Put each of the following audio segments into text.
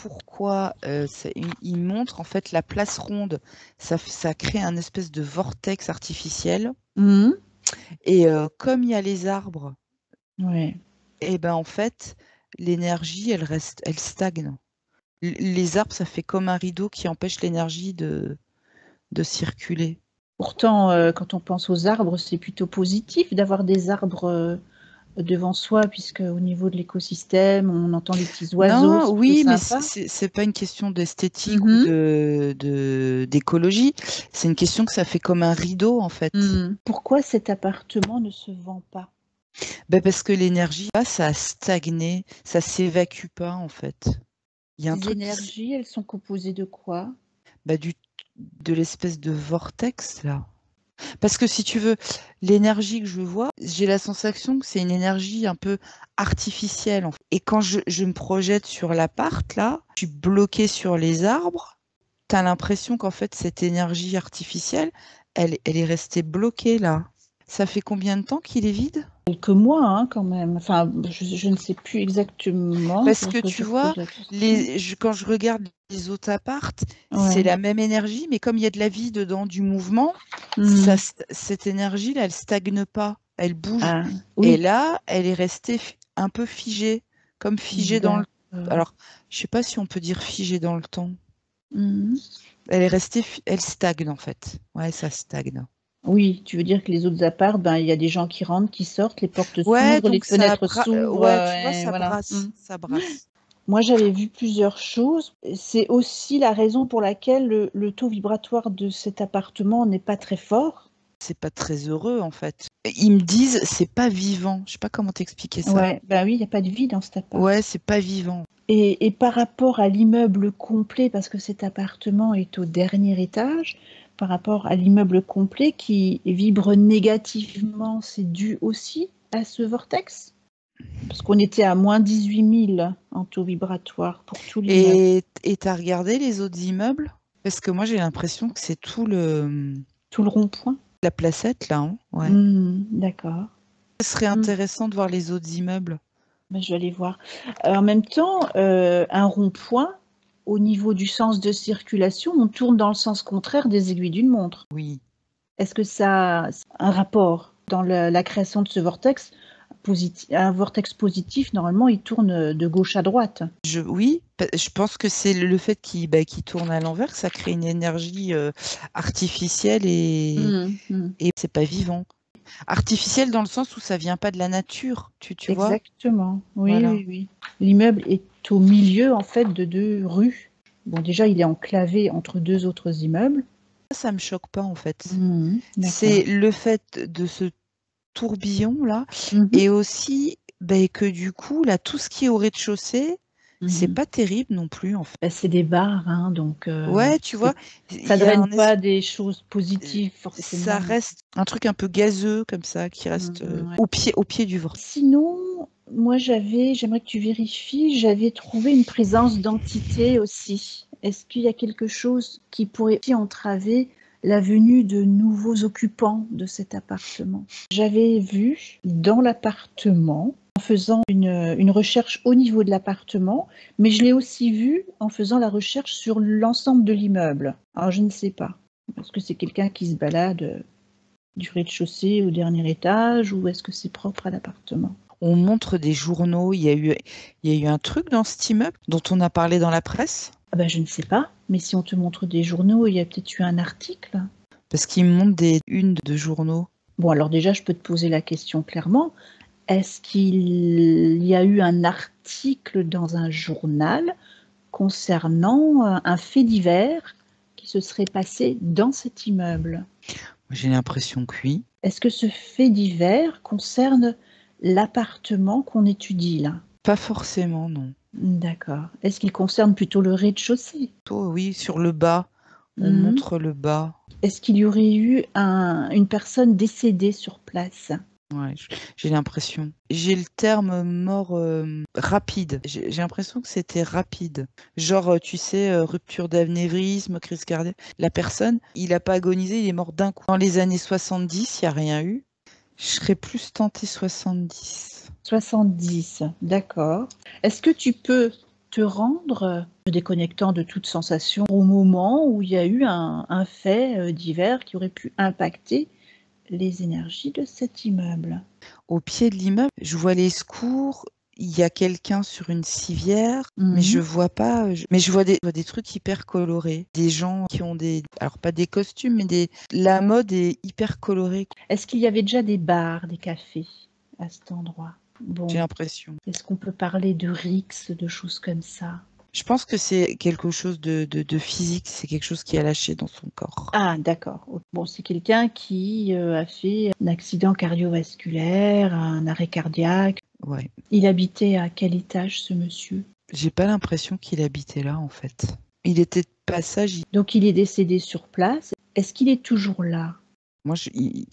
pourquoi il montre en fait la place ronde. Ça crée un espèce de vortex artificiel. Mhm. Et comme il y a les arbres, Ouais. et ben en fait, l'énergie, elle stagne. Les arbres, ça fait comme un rideau qui empêche l'énergie de circuler. Pourtant, quand on pense aux arbres, c'est plutôt positif d'avoir des arbres devant soi, puisque au niveau de l'écosystème, on entend les petits oiseaux, Non, c'est plutôt oui, mais sympa. c'est pas une question d'esthétique ou Mhm. d'écologie. C'est une question que ça fait comme un rideau, en fait. Pourquoi cet appartement ne se vend pas? Ben parce que l'énergie, ça a stagné, ça s'évacue pas, en fait. Il y a un Ces truc énergies, elles sont composées de quoi? bah, de l'espèce de vortex, là. Parce que si tu veux, l'énergie que je vois, j'ai la sensation que c'est une énergie un peu artificielle, en fait. Et quand je me projette sur l'appart, là, je suis bloquée sur les arbres. Tu as l'impression qu'en fait, cette énergie artificielle, elle est restée bloquée là. Ça fait combien de temps qu'il est vide? Quelques mois, hein, quand même. Enfin, je ne sais plus exactement, Parce faudrait que que tu je vois, pose la question. quand je regarde les autres appartes, c'est Ouais. la même énergie, mais comme il y a de la vie dedans, du mouvement, Mhm. cette énergie-là, elle stagne pas, elle bouge. Ah, Et oui. là, elle est restée un peu figée, comme figée dans le... D'accord. Alors, je sais pas si on peut dire figée dans le temps. Mhm. Elle est restée, elle stagne en fait. Ouais, ça stagne. Oui, tu veux dire que les autres apparts, ben, il y a des gens qui rentrent, qui sortent, les portes Ouais, s'ouvrent, les donc ça fenêtres s'ouvrent, ouais, tu vois, et voilà. ça brasse. Moi, j'avais vu plusieurs choses. C'est aussi la raison pour laquelle le taux vibratoire de cet appartement n'est pas très fort. C'est pas très heureux en fait. Ils me disent c'est pas vivant. Je sais pas comment t'expliquer ça. Ouais, ben oui, il n'y a pas de vie dans cet appart. Ouais, c'est pas vivant. Et par rapport à l'immeuble complet, parce que cet appartement est au dernier étage, par rapport à l'immeuble complet qui vibre négativement, c'est dû aussi à ce vortex? Parce qu'on était à moins 18 000 en taux vibratoire pour tout l'immeuble. Et t'as regardé les autres immeubles? Parce que moi j'ai l'impression que c'est tout le Tout le rond-point? la placette là, hein. Ouais. D'accord. Ce serait Hmm. intéressant de voir les autres immeubles. Ben, je vais aller voir. En même temps, un rond-point, au niveau du sens de circulation, on tourne dans le sens contraire des aiguilles d'une montre. Oui. Est-ce que ça a un rapport dans la création de ce vortex un vortex positif, normalement, il tourne de gauche à droite. Oui, je pense que c'est le fait qu'il tourne à l'envers que ça crée une énergie artificielle Mmh. et c'est pas vivant. Artificielle dans le sens où ça vient pas de la nature, tu vois? Exactement. Oui, Voilà. oui, oui. L'immeuble est au milieu, en fait, de 2 rues. Bon, déjà, il est enclavé entre 2 autres immeubles. Ça me choque pas en fait. C'est D'accord. le fait de ce tourbillon là Mmh. et aussi que du coup là tout ce qui est au rez-de-chaussée, c'est Mmh. pas terrible non plus en fait. Bah, c'est des bars, hein, donc Ouais, tu c'est vois, il ça y a draine un pas des choses euh, positives ça forcément. reste un truc un peu gazeux comme ça qui reste Ouais. au pied du vortex. Sinon, moi j'aimerais que tu vérifies, j'avais trouvé une présence d'entités aussi. Est-ce qu'il y a quelque chose qui pourrait entraver la venue de nouveaux occupants de cet appartement? J'avais vu dans l'appartement, en faisant une recherche au niveau de l'appartement, mais je l'ai aussi vu en faisant la recherche sur l'ensemble de l'immeuble. Alors je ne sais pas. Est-ce que c'est quelqu'un qui se balade du rez-de-chaussée au dernier étage ou est-ce que c'est propre à l'appartement? On montre des journaux, il y a eu un truc dans cet immeuble dont on a parlé dans la presse Ah bah, je ne sais pas, mais si on te montre des journaux, il y a peut-être eu un article. parce qu'ils montrent des unes de journaux. Bon, alors déjà, je peux te poser la question clairement. Est-ce qu'il y a eu un article dans un journal concernant un fait divers qui se serait passé dans cet immeuble? J'ai l'impression que oui. Est-ce que ce fait divers concerne l'appartement qu'on étudie là? Pas forcément, non. D'accord. Est-ce qu'il concerne plutôt le rez-de-chaussée? Plutôt, oui, sur le bas. On Mmh. montre le bas. Est-ce qu'il y aurait eu une personne décédée sur place? Ouais, j'ai l'impression. J'ai le terme mort rapide. J'ai l'impression que c'était rapide. Genre, tu sais, rupture d'anévrisme, crise cardiaque. La personne, il n'a pas agonisé, il est mort d'un coup. Dans les années 70, il n'y a rien eu. Je serais plus tentée 70. 70, d'accord. Est-ce que tu peux te rendre, te déconnectant de toute sensation au moment où il y a eu un fait divers qui aurait pu impacter les énergies de cet immeuble. Au pied de l'immeuble, je vois les secours, il y a quelqu'un sur une civière, mais je Mhm. vois pas, mais je vois des trucs hyper colorés. Des gens qui ont alors pas des costumes, mais la mode est hyper colorée, Est-ce qu'il y avait déjà des bars, des cafés à cet endroit? j'ai Bon, l'impression. est-ce qu'on peut parler de rixes, de choses comme ça? Je pense que c'est quelque chose de physique, c'est quelque chose qui a lâché dans son corps. Ah, d'accord. Bon, c'est quelqu'un qui a fait un accident cardiovasculaire, un arrêt cardiaque. Ouais. Il habitait à quel étage, ce monsieur? J'ai pas l'impression qu'il habitait là, en fait. Il était de passage. Donc, il est décédé sur place. Est-ce qu'il est toujours là? Moi, ils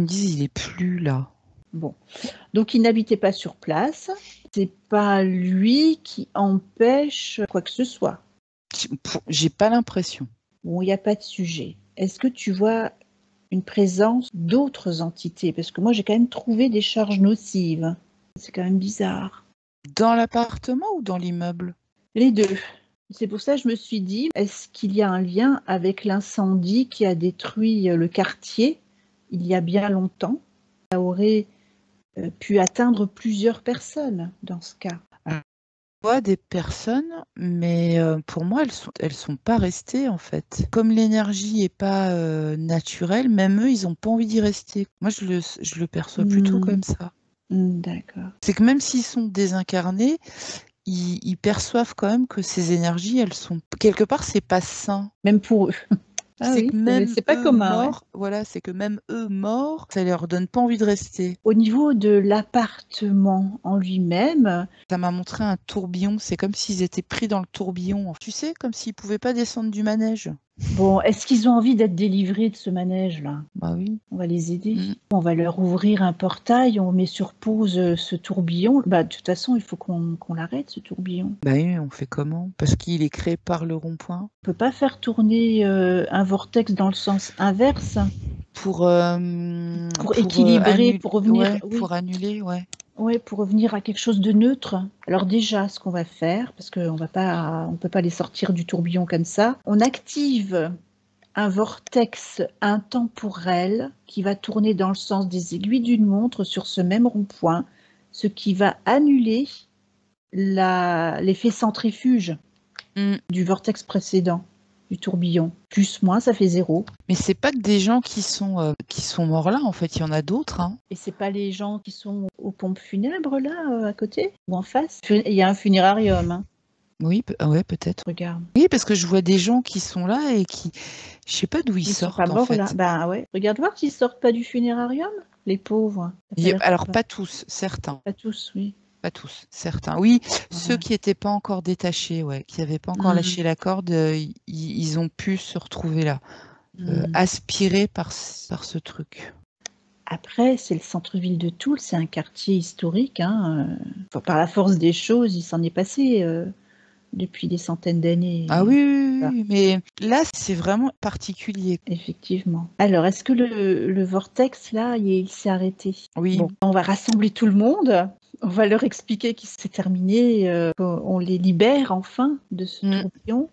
me disent, il est plus là. Bon. Donc, il n'habitait pas sur place. C'est pas lui qui empêche quoi que ce soit. J'ai pas l'impression. Bon, il n'y a pas de sujet. Est-ce que tu vois une présence d'autres entités? Parce que moi, j'ai quand même trouvé des charges nocives. C'est quand même bizarre. Dans l'appartement ou dans l'immeuble? Les deux. C'est pour ça que je me suis dit, est-ce qu'il y a un lien avec l'incendie qui a détruit le quartier il y a bien longtemps? Ça aurait pu atteindre plusieurs personnes dans ce cas. Je vois des personnes, mais pour moi, elles sont pas restées, en fait. Comme l'énergie est pas naturelle, même eux, ils ont pas envie d'y rester. Moi, je le perçois plutôt comme ça. D'accord. C'est que même s'ils sont désincarnés, ils perçoivent quand même que ces énergies, elles sont quelque part, c'est pas sain. Même pour eux. Ah C'est oui, que même c'est pas eux commun, ouais. morts, voilà, c'est que même eux morts, ça leur donne pas envie de rester. Au niveau de l'appartement en lui-même, Ça m'a montré un tourbillon, c'est comme s'ils étaient pris dans le tourbillon. Tu sais, comme s'ils pouvaient pas descendre du manège. bon, est-ce qu'ils ont envie d'être délivrés de ce manège-là? Bah oui. On va les aider. Mm. On va leur ouvrir un portail, on met sur pause ce tourbillon. Bah, de toute façon, il faut qu'on l'arrête, ce tourbillon. Bah oui, on fait comment? Parce qu'il est créé par le rond-point. On peut pas faire tourner un vortex dans le sens inverse Pour équilibrer, pour revenir, ouais, oui, pour annuler, ouais. ouais, pour revenir à quelque chose de neutre. Alors déjà, ce qu'on va faire, parce qu'on on peut pas les sortir du tourbillon comme ça, on active un vortex intemporel qui va tourner dans le sens des aiguilles d'une montre sur ce même rond-point, ce qui va annuler l'effet centrifuge Mm. du vortex précédent, du tourbillon. Plus, moins, ça fait 0. Mais c'est pas que des gens qui sont morts là, en fait, il y en a d'autres, hein. Et c'est pas les gens qui sont aux pompes funèbres là, à côté ou en face? Il y a un funérarium, hein. Oui, ouais, peut-être. Regarde. Oui, parce que je vois des gens qui sont là et qui, je sais pas d'où ils Ils sont pas sortent, en morts là. fait. Bah ouais. Regarde voir s'ils sortent pas du funérarium, les pauvres. Alors, pas tous, certains. Pas tous, oui. Pas tous, certains. Oui, ceux Ouais. qui n'étaient pas encore détachés, ouais, qui n'avaient pas encore Mm. lâché la corde, ils ont pu se retrouver là, Mm. aspirés par ce truc. Après, c'est le centre-ville de Toul, c'est un quartier historique, hein. Par la force des choses, il s'en est passé depuis des centaines d'années. Ah oui, oui, Voilà. oui, mais là, c'est vraiment particulier. Effectivement. Alors, est-ce que le vortex, là, il s'est arrêté? Oui, Bon, on va rassembler tout le monde. On va leur expliquer qu'il s'est terminé, qu'on les libère enfin de ce Mm. tourbillon.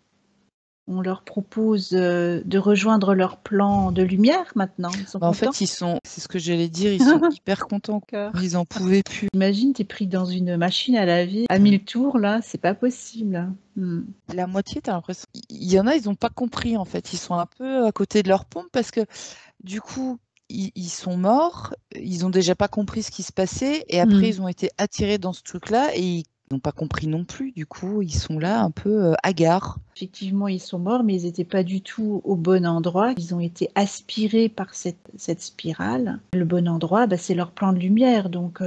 On leur propose de rejoindre leur plan de lumière maintenant. Ils sont Bah, en contents. fait, c'est ce que j'allais dire, ils sont hyper contents. Ils en pouvaient plus. Imagine, t'es pris dans une machine à laver à 1000 tours, là, c'est pas possible. Hmm. La moitié, t'as l'impression. Il y en a, ils n'ont pas compris, en fait. Ils sont un peu à côté de leur pompe parce que, du coup, ils sont morts, ils ont déjà pas compris ce qui se passait, et après, Hmm. ils ont été attirés dans ce truc-là et ils n'ont pas compris non plus. Du coup, ils sont là un peu hagards. Effectivement, ils sont morts, mais ils n'étaient pas du tout au bon endroit. Ils ont été aspirés par cette spirale. Le bon endroit, bah, c'est leur plan de lumière. Donc,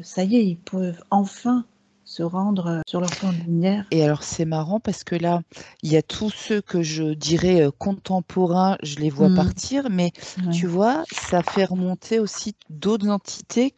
ça y est, ils peuvent enfin se rendre sur leur plan de lumière. Et alors, c'est marrant parce que là, il y a tous ceux que je dirais contemporains, je les vois partir, mais Ouais. tu vois, ça fait remonter aussi d'autres entités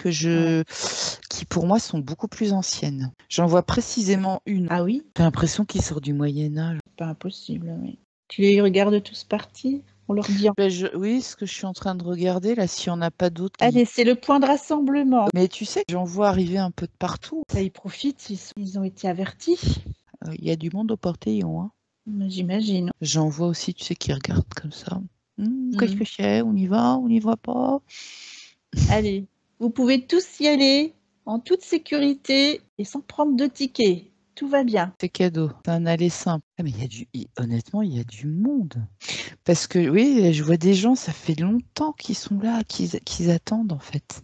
qui pour moi sont beaucoup plus anciennes. J'en vois précisément une. Ah oui? J'ai l'impression qu'il sort du Moyen-Âge. Pas impossible, oui. Tu les regardes tous partir? On leur dit. Ben, oui, ce que je suis en train de regarder, là, s'il n'y en a pas d'autres Allez, c'est le point de rassemblement. Mais tu sais, j'en vois arriver un peu de partout. Là, ils profitent, ils ont été avertis. il y a du monde au Portillon, hein. J'imagine. J'en vois aussi, tu sais, qui regardent comme ça. Qu'est-ce Mm. que c'est? On y va? On n'y va pas? Allez, vous pouvez tous y aller en toute sécurité et sans prendre de ticket. Tout va bien. C'est cadeau. C'est un aller simple. Ah, mais honnêtement, il y a du monde. Parce que oui, je vois des gens, ça fait longtemps qu'ils sont là, qu'ils attendent en fait.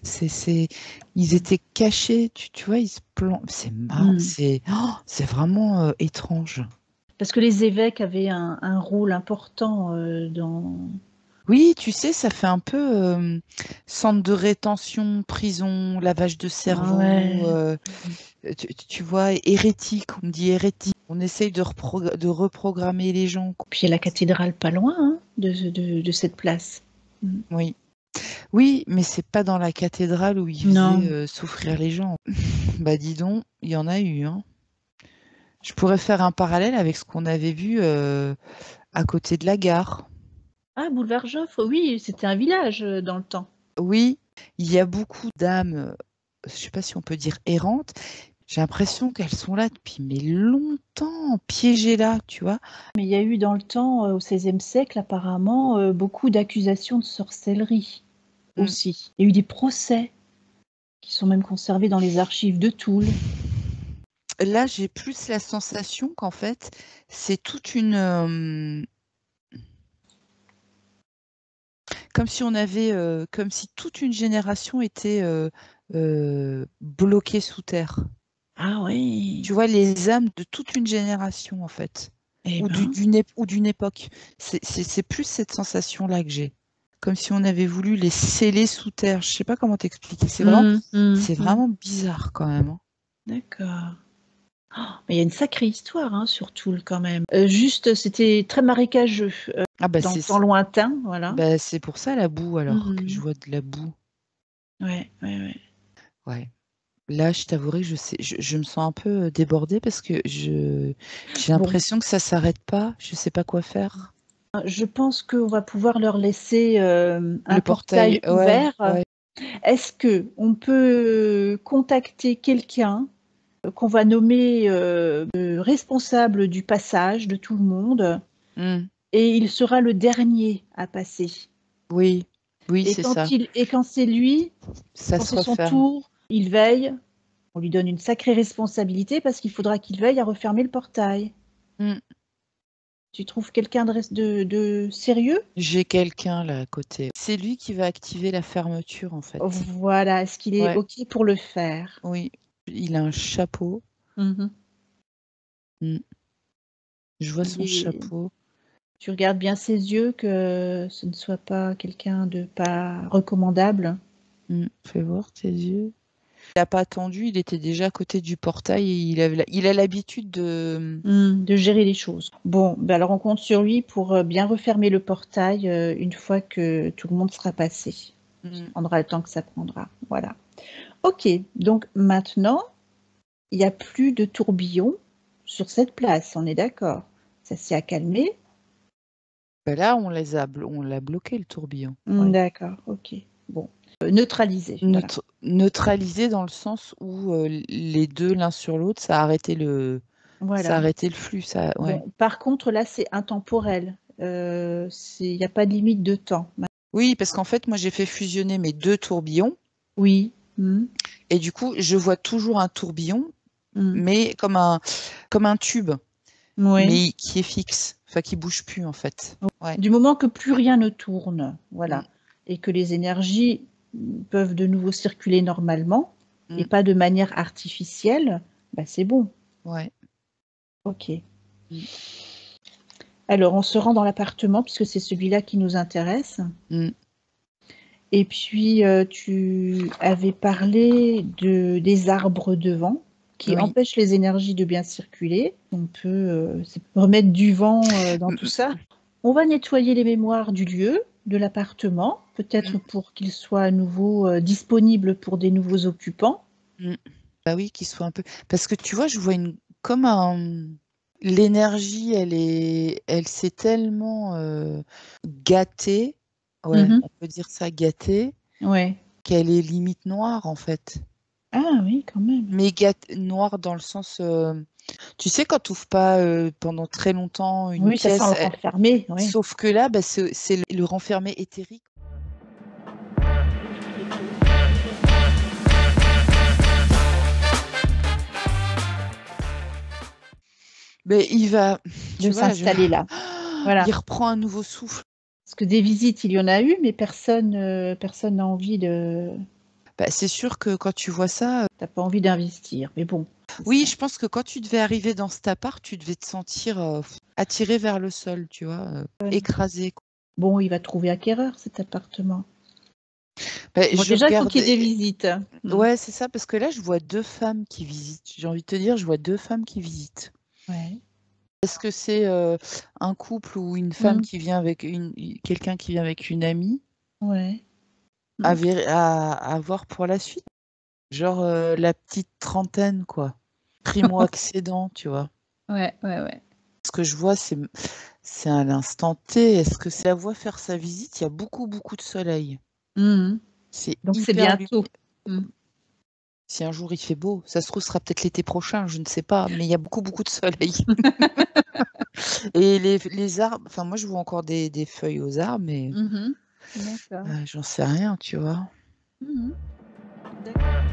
Ils étaient cachés, tu vois, ils se plantent. C'est marrant, Mm. c'est vraiment étrange. Parce que les évêques avaient un rôle important dans... Oui, tu sais, ça fait un peu centre de rétention, prison, lavage de cerveau, Ouais. tu vois, hérétique, on me dit hérétique. On essaye de reprogrammer les gens. Puis il y a la cathédrale pas loin hein, de cette place. Mm. Oui. Oui, mais c'est pas dans la cathédrale où ils Non. faisaient souffrir les gens. Bah dis donc, il y en a eu, hein. Je pourrais faire un parallèle avec ce qu'on avait vu à côté de la gare. Ah, boulevard Joffre, oui, c'était un village dans le temps. Oui, il y a beaucoup d'âmes, je sais pas si on peut dire errantes. J'ai l'impression qu'elles sont là depuis mais longtemps, piégées là, tu vois. Mais il y a eu dans le temps, au XVIe siècle, apparemment, beaucoup d'accusations de sorcellerie Mm. aussi. Il y a eu des procès qui sont même conservés dans les archives de Toul. Là, j'ai plus la sensation qu'en fait, c'est toute une comme si on avait, comme si toute une génération était bloquée sous terre. Ah oui. Tu vois, les âmes de toute une génération, en fait, Eh ou ben. d'une époque. C'est plus cette sensation-là que j'ai. Comme si on avait voulu les sceller sous terre. Je sais pas comment t'expliquer. C'est vraiment bizarre quand même, hein. D'accord. Oh, mais il y a une sacrée histoire hein, sur Toul quand même. Juste, c'était très marécageux Ah bah dans le temps lointain, voilà. c'est pour ça la boue alors que je vois de la boue. Ouais, ouais, ouais. Ouais. Là, je t'avouerai que je me sens un peu débordée parce que j'ai Bon, l'impression que ça s'arrête pas. Je sais pas quoi faire. je pense qu'on va pouvoir leur laisser un Le portail, portail ouais, ouvert. ouais. Est-ce que on peut contacter quelqu'un qu'on va nommer responsable du passage de tout le monde Hmm. et il sera le dernier à passer. Oui, oui, Et c'est ça. quand c'est lui, Ça quand se c'est son referme. tour, il veille. On lui donne une sacrée responsabilité parce qu'il faudra qu'il veille à refermer le portail. Hmm. Tu trouves quelqu'un de sérieux? J'ai quelqu'un là à côté. C'est lui qui va activer la fermeture en fait. Voilà, est-ce qu'il est Ouais, OK pour le faire? oui. Il a un chapeau. Mhm. Hmm. Je vois Il son est... chapeau. Tu regardes bien ses yeux, que ce ne soit pas quelqu'un de pas recommandable. Fais voir tes yeux. Il n'a pas attendu, il était déjà à côté du portail et il a l'habitude de. De gérer les choses. Bon, ben alors on compte sur lui pour bien refermer le portail une fois que tout le monde sera passé. Ça Hmm. prendra le temps que ça prendra. Voilà. Ok, donc maintenant, il n'y a plus de tourbillon sur cette place, on est d'accord. Ça s'est calmé. Ben là, on l'a bloqué le tourbillon. Ouais. D'accord, ok. Bon, neutralisé, voilà. Neutralisé dans le sens où les deux l'un sur l'autre, ça a Voilà. arrêté le flux. Ça, ouais. Bon, par contre, là, c'est intemporel. Il n'y a pas de limite de temps. Oui, parce qu'en fait, moi, j'ai fait fusionner mes deux tourbillons Oui. et du coup, je vois toujours un tourbillon, Mm. mais comme un tube, Oui. mais qui est fixe, enfin qui bouge plus en fait. Ouais. Du moment que plus rien ne tourne, Mm, voilà, et que les énergies peuvent de nouveau circuler normalement et mm, pas de manière artificielle, bah c'est bon. ouais. Ok. Mm, Alors, on se rend dans l'appartement puisque c'est celui-là qui nous intéresse. mm. Et puis, tu avais parlé des arbres devant qui Oui. empêchent les énergies de bien circuler. On peut remettre du vent dans tout Mm, ça. On va nettoyer les mémoires du lieu, de l'appartement, peut-être mm, pour qu'il soit à nouveau disponible pour des nouveaux occupants. mm. Bah oui, qu'il soit un peu. Parce que tu vois, je vois comme un. L'énergie, elle s'est tellement gâtée, ouais, Mhm. on peut dire ça, gâtée, Ouais. qu'elle est limite noire en fait. Ah oui, quand même. Mais noire dans le sens Tu sais, quand tu ouvres pas pendant très longtemps une Oui, ça sent pièce, le renfermé, oui. sauf que là, bah, c'est le renfermé éthérique. Mais il va, De tu vois, là, s'installer là. il Voilà. reprend un nouveau souffle. Parce que des visites, il y en a eu, mais personne n'a envie de Bah, c'est sûr que quand tu vois ça, tu pas envie d'investir. Mais bon, c'est oui, ça. je pense que quand tu devais arriver dans cet appart, tu devais te sentir attiré vers le sol, tu vois, écrasé. Bon, il va trouver acquéreur, cet appartement. Bah, Bon, je déjà, il faut regarde. qu'il y ait des visites. Ouais, c'est ça, parce que là, je vois 2 femmes qui visitent. J'ai envie de te dire, je vois 2 femmes qui visitent. Ouais. Est-ce que c'est un couple ou une femme Mmh. qui vient avec quelqu'un qui vient avec une amie Ouais. à, Mmh. à voir pour la suite? Genre la petite trentaine, quoi. Primo-accédant, tu vois. Ouais, ouais, ouais. Ce que je vois, c'est à l'instant T. Est-ce que c'est la voie faire sa visite? Il y a beaucoup, beaucoup de soleil. Mmh. C'est Donc c'est hyper lumineux. bientôt. Mmh. Si un jour il fait beau, ça se trouve, ce sera peut-être l'été prochain, je ne sais pas, mais il y a beaucoup, beaucoup de soleil. Et les arbres, enfin moi je vois encore des feuilles aux arbres, mais Mmh. D'accord. j'en sais rien, tu vois. Mmh. D'accord.